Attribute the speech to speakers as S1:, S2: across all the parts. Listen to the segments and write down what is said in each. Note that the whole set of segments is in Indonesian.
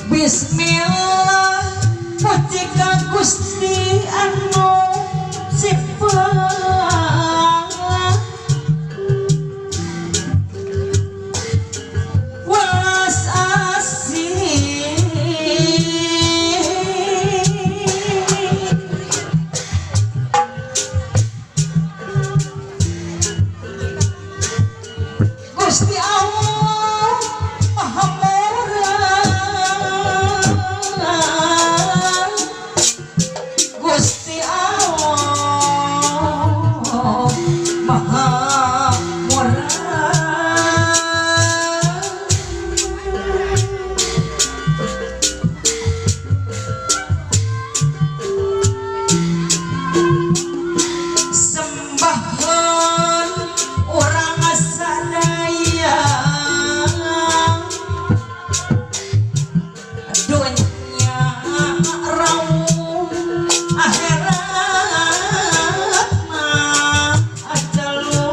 S1: Bismillah puji ka Gusti anu sifat welas asih Gusti Allah Maha Gusti Allah Maha Murah sembahan orang sadaya dunia rawuh akhirat mah ajalu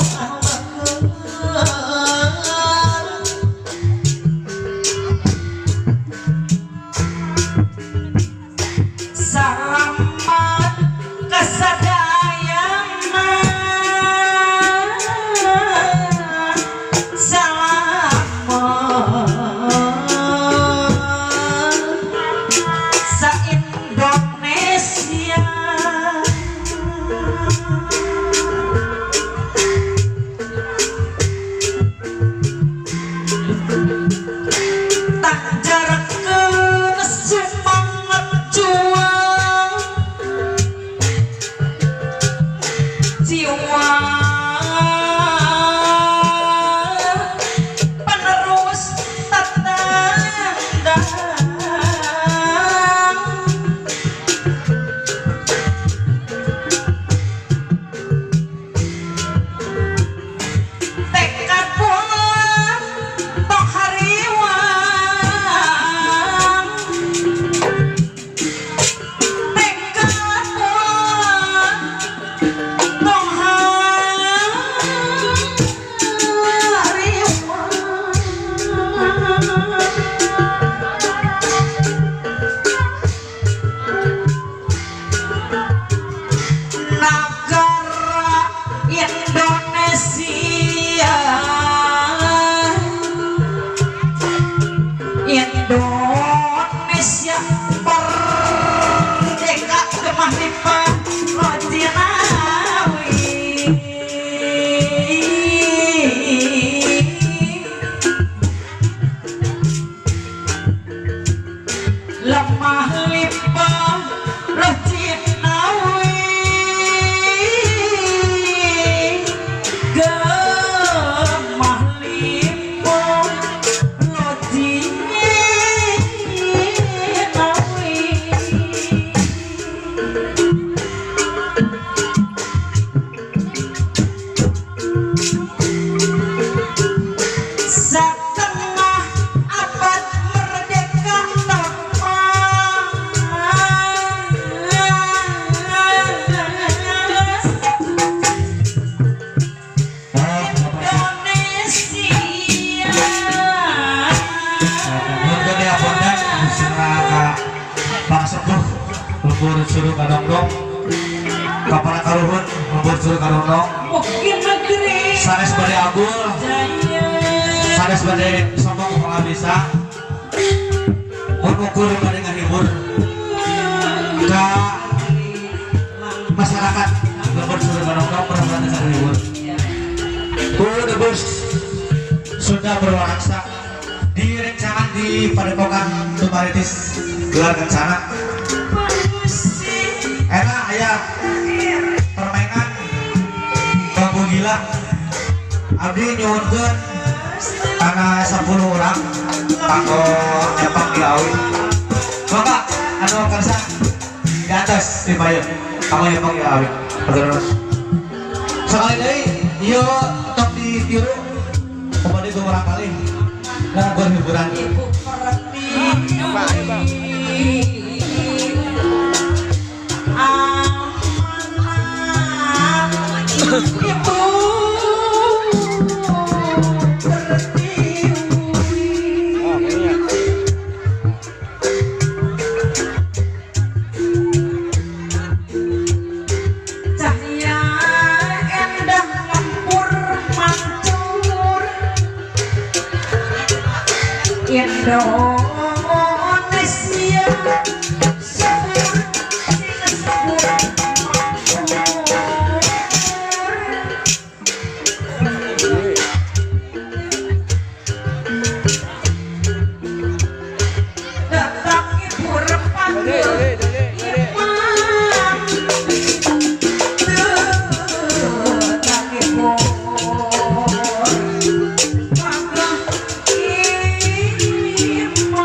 S1: selamat kesadayaan selamat sa Indonesia
S2: Bandung kapal karuhun membur sur karunong
S1: Mungkin negeri
S2: sanes bade agul
S1: Jaya
S2: sanes bade sombong kalau bisa mun ukur bade ngahibur ka masyarakat membur sur Bandung pernah bade ngahibur the bus sudah berwarangsa direncanakan di Padepokan Tumaritis gelar kencana enak ayah permainan bambu gila abdi nyuhunkeun kana 10 orang kanggo nyepang di awi maka anu kersa di atas di payun kamu nyepang di awi terus sekali deui ieu tok ditiru kepada 2 orang kali nah gue hiburan
S1: Ibu perti amanat Ibu cahaya endah ngempur mancur Indonesia subur sing subur datang ibu repanggil imam datang ibu panggil imam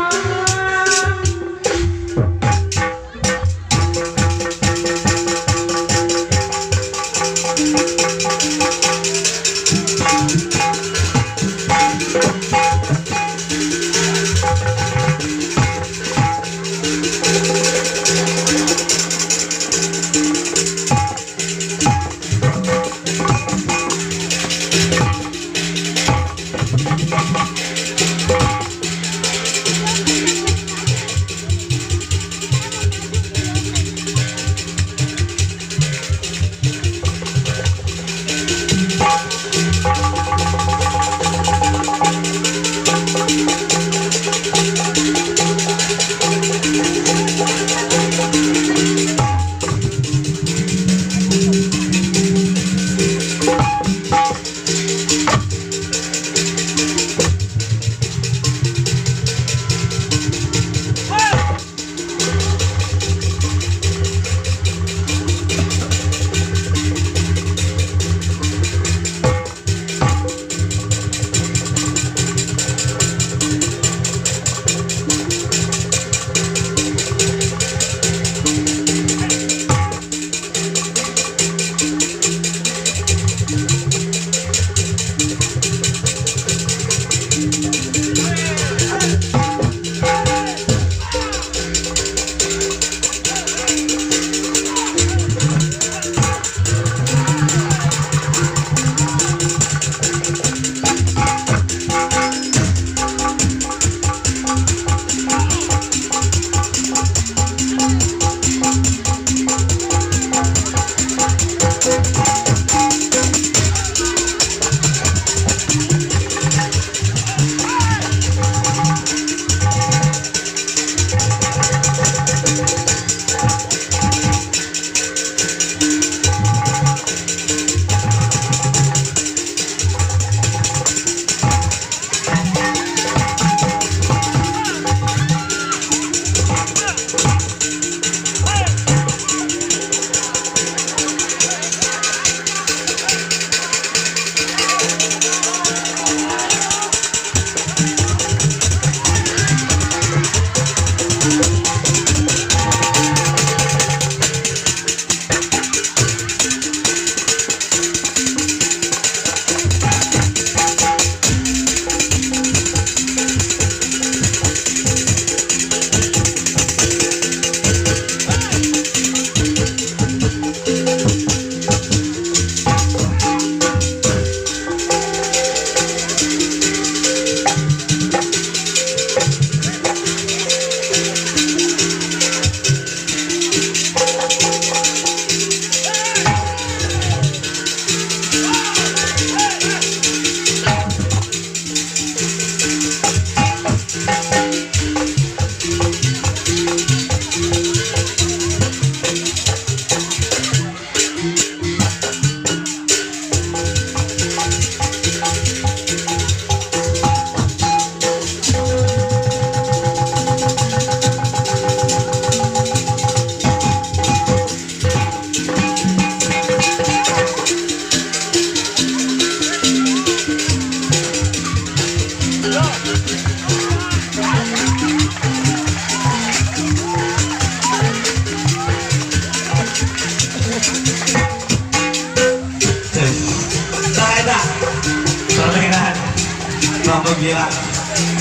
S2: babu gila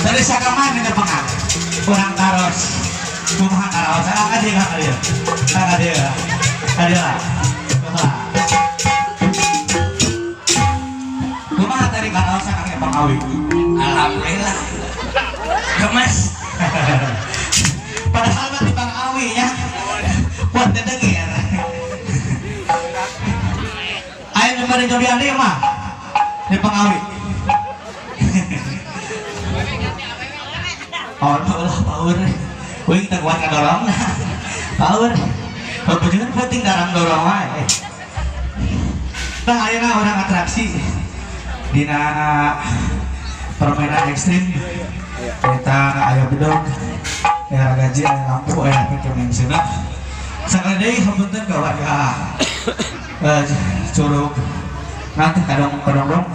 S2: dari sakaman ini pengang kurang taros kumaha taros ada lah kumaha tadi taros kakek pengawi alhamdulillah gemes padahal mah di Bang Awi ya buat dedeger ayo nomor jobi ade mah di Bang Awi oh lah power wih kita kuat ngedorong power jangan penting darang dorong wae nah ayeuna orang atraksi dina permainan ekstrim kita aya bedog aya gaji aya lampu aya pemain senap sakali deui hapunten ka warga curug nanti kadang-kadang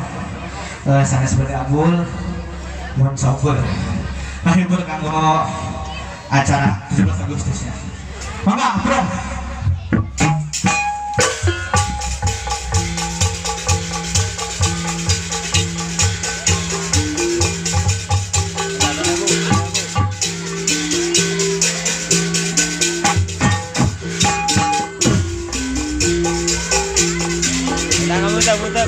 S2: sanes bade abul mun sober hibur kanggo acara 17 Agustus ya mangga bro
S3: muter.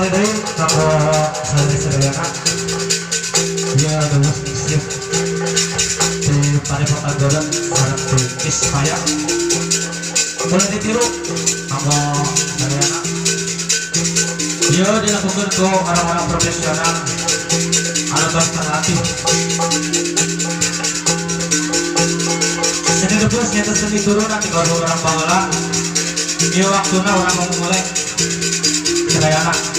S2: kembali dari kanggo sadaya-sadayana ya terus siap di Padepokan Godang sareng di Kismaya boleh ditiru kanggo sadayana ya dilakukan ke orang-orang profesional anu tos terlatih seni debus nyata seni turun nanti kalau orang bangala ya waktuna orang mau mulai sadayana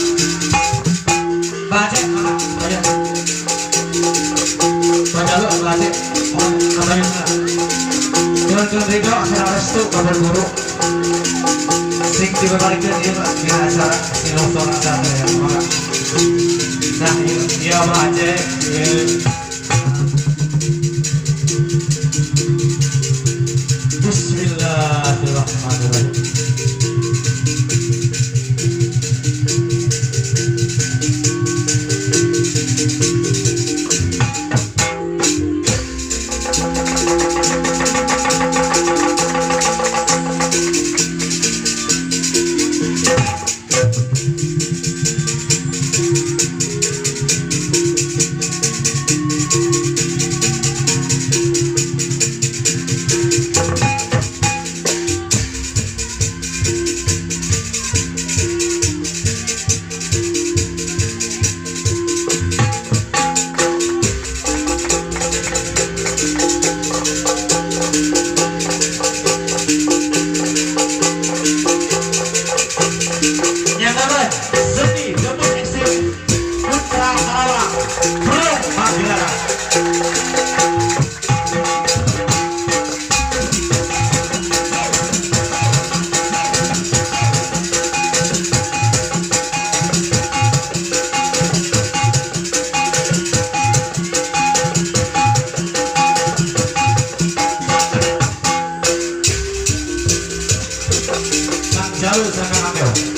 S2: baca baca baca lu baca kabarin lah jangan ridho asal restu kabar guru sing dibalikin dia di acara sinopton acara ya nah iya baca Bismillahirrahmanirrahim. Jalur sana ambil.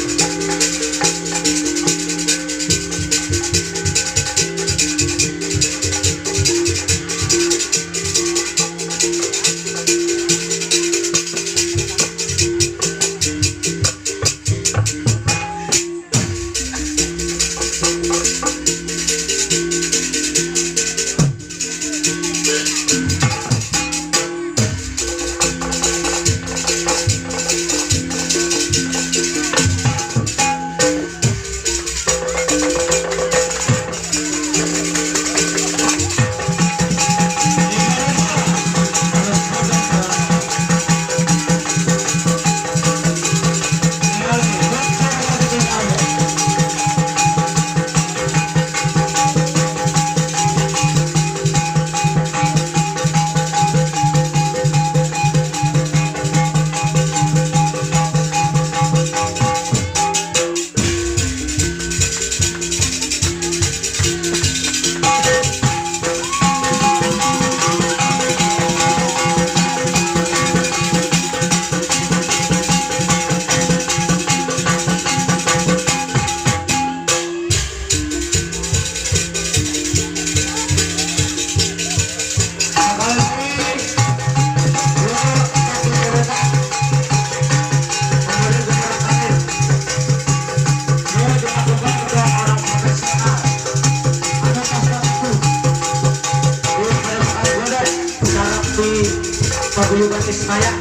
S2: Paguyuban Kismaya.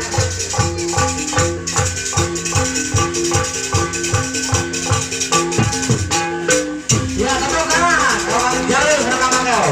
S2: Ya, tepuk tangan. Kawan jalur rekaman kau.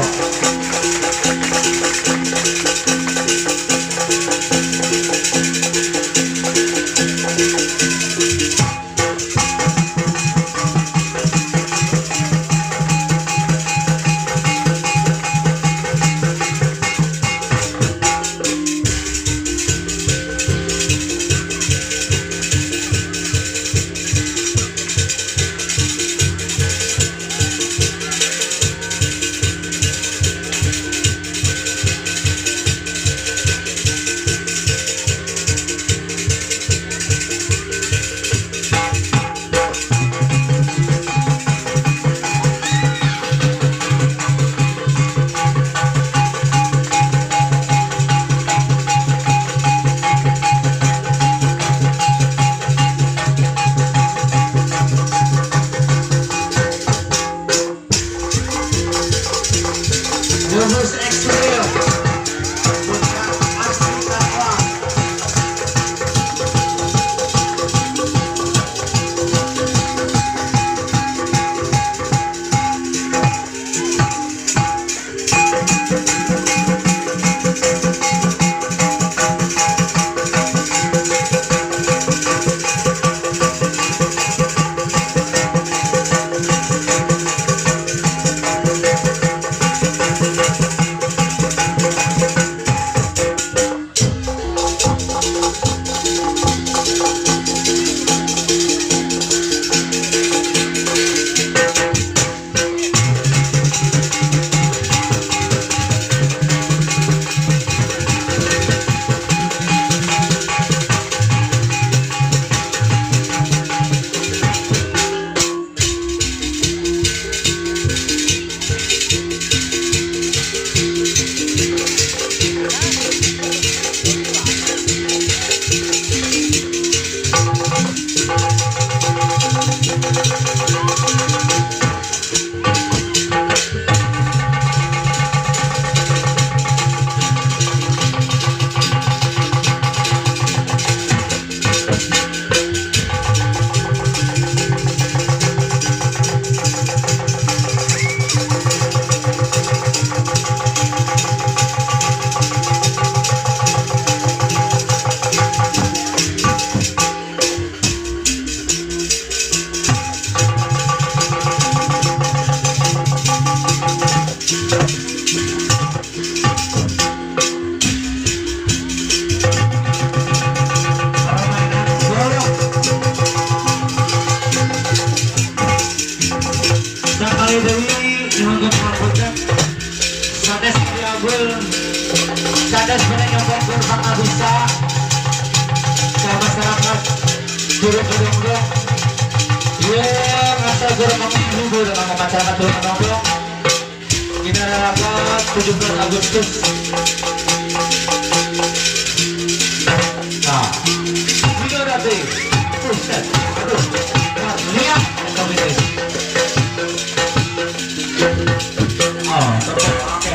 S2: turun dong. Iya, ngasal guru dulu dengan masyarakat turun dong. Ini adalah 17 Agustus. Nah, ini berarti pusat. Aduh, lihat komite. Oh, oke,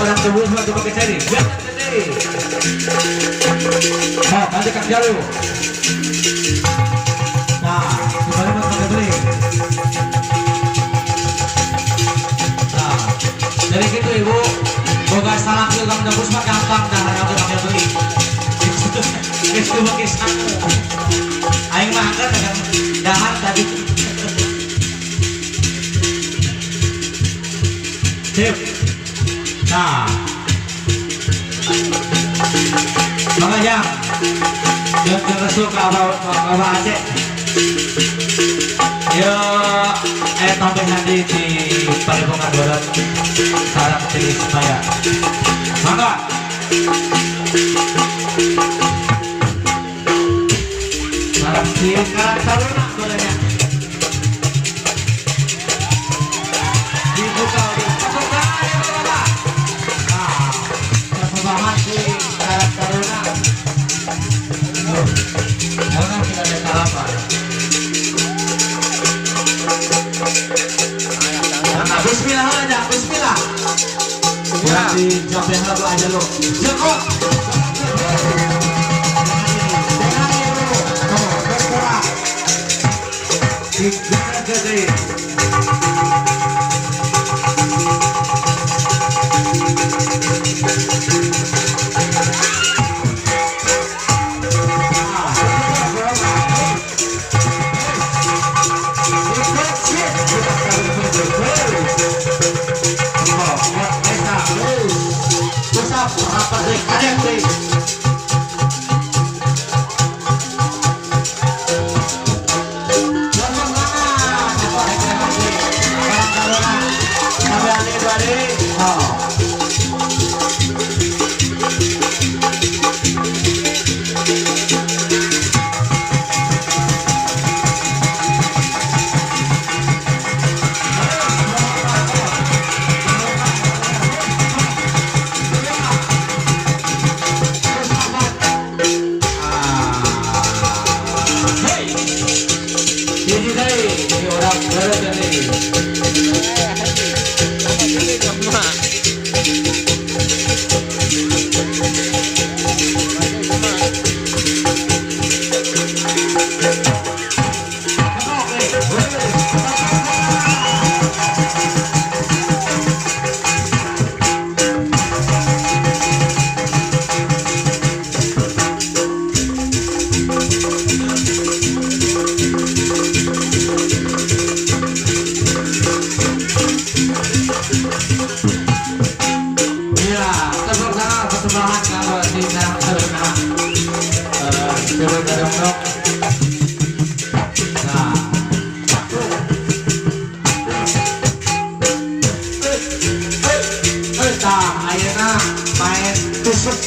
S2: orang tubuh semua coba ke sini. Jangan ke sini. Nah, nanti Kang Jalu. Nah, kembali mas pakai beli. Nah, dari gitu ibu, boga salam ke Kang Jalu semua gampang dah harap pakai beli. Itu pakai saku. Aing mah angkat dengan dahar tadi. Sip. Nah, makanya jangan resul ke abah Aceh. Ya, tambah nanti di Padepokan Barat sarang di Semaya. Mangga. Sarang di Karang Taruna bolehnya. Dibuka. Orang tidak ada salaman. Nah, bismillah aja, bismillah. Ya, dijawabin dulu aja lo. Joko. Jangan dulu. Oh, berkurang. Tiga gede.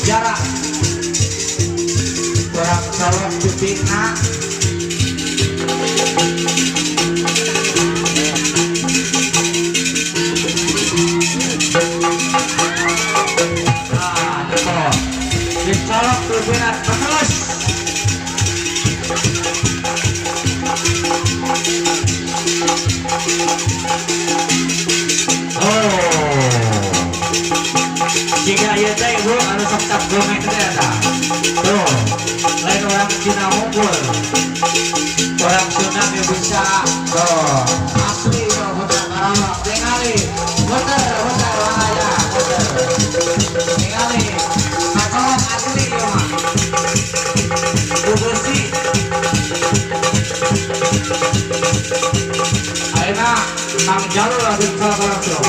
S2: Jarak orang calon pipina dicolok pipina terus. Jika ayah teh bu, anu sok tak gomek teh ada. Tuh. Kang Jalur lagi salah langsung.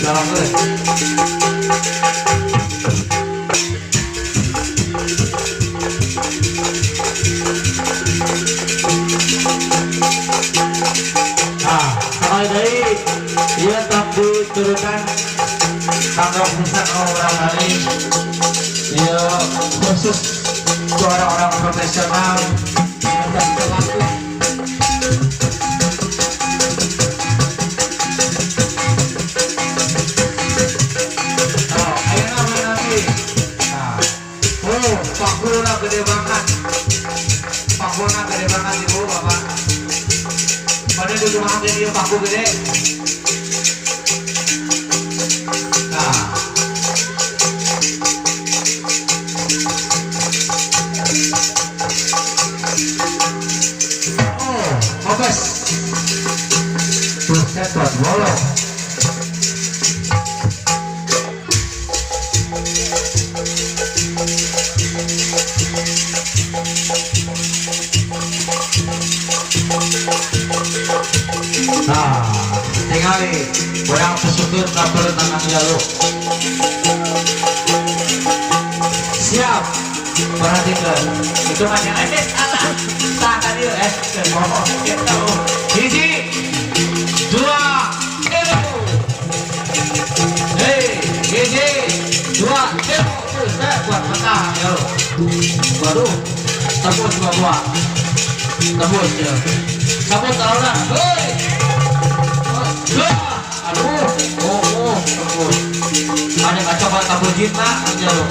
S2: Jalan terus. Nah, mulai dari ia tak diturunkan tanggal pusat orang lain. Ia khusus untuk orang-orang profesional yang tak terlaku. Oh, ayo nama nanti. Nah, oh, Pak Guna gede banget. Pak Guna gede banget ibu bapak. Pada di rumah jadi paku gede. Nah, oh, bagus. Tuh, cetot bolong. Nah, tinggal orang pesutur kapal tangan jalur. Siap, perhatikan. Itu hanya salah. Tak tadi ngomong kita. Hiji, dua, hiji, dua, saya buat petang ya. Baru, tebus dua, tebus ya. Sabut tahu lah, aduh, tebus. Ada coba kabur kita aja lo.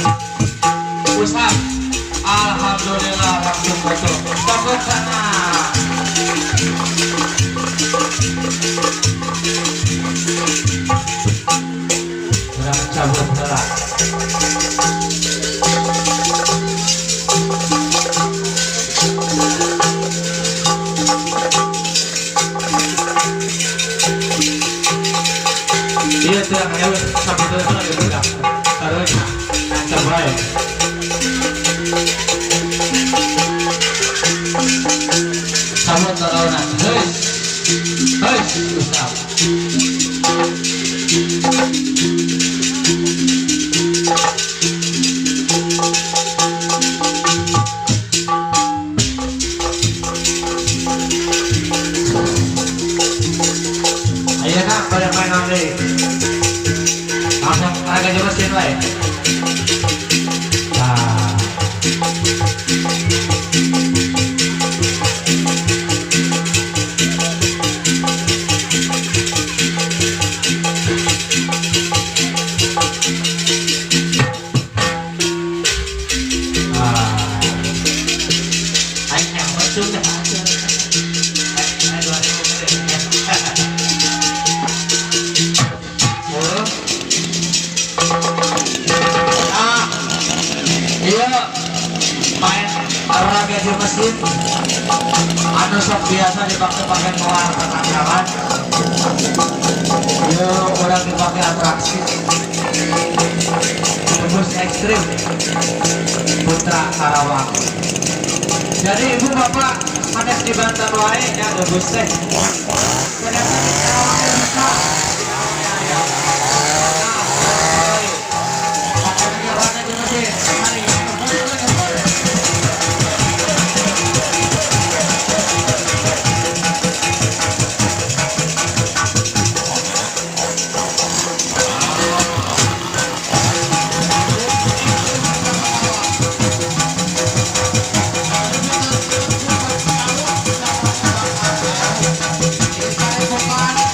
S2: Usah, alhamdulillah langsung betul. Tebus sana. Berang cabut telah. Iya tuh yang lewat sampai itu lagi bergerak. Harus nancap baik. Sabut taruhan. Hei, Ustaz. Ayo nak pada main nanti. Langsung harga jerusin baik. Nah. Anh mất xuống để main olahraga di mesin anu sok biasa dipakai keluar penangkapan ya orang dipakai atraksi tembus ekstrim Putra Karawang. Jadi ibu bapak ada di Banten wae ya tembus teh ternyata di Karawang bisa Bye.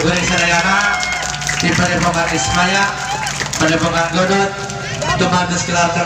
S2: Guri sadayana di Padepokan Ismaya, Padepokan Godot, tumagus gelar